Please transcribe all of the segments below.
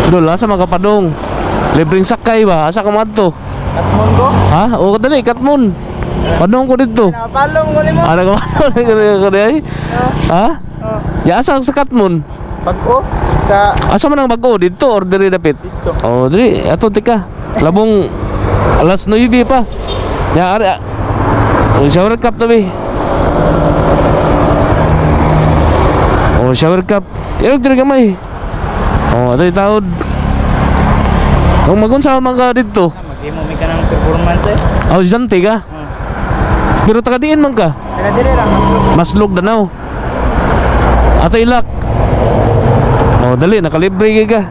Dol, asa makapadong? Libreng sakay ba? Asa ka madto? Katmon ko. Ha? O kadali, Katmon. Padong ko dito. Napalong ko nimo. Ano ka ba? Ha? Oh. Ya asa sa Katmon? Pag-o ka Asa man ang bago dito or diri dapit? dito. Oh, diri ato tika. Labong alas 9 pa. Ya ari. Oh, shower cup tabi. Oh, shower cup. Irog diri gamay. Oh, ato taod. Kung magunsa man ka dito. Mag-imo mi ka ng performance eh. Oh, jante ka. Pero taga diin man ka. Taga dire lang mas Maslog Danau. Ato ilak. Oh, dali nakalibre ka.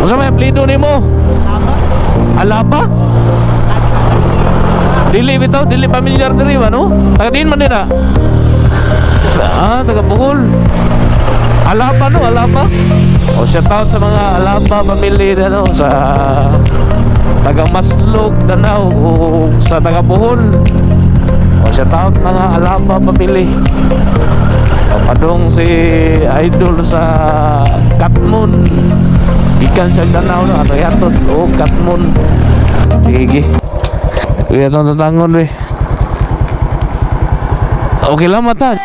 Unsa may apelyido nimo? Alaba? Dili bitaw, dili familiar diri ba no? Taga diin man dira. Ah, taga Bohol. Alaba no, Alaba. O shout out sa mga Alaba family no sa taga Maslog Danau o sa taga Bohol. O shout out mga Alaba family. O padong si idol sa Katmon. Ikan sa Danau no, ano yaton o Katmon. Sige. Kuya tong tatangon we. Okay lang mata.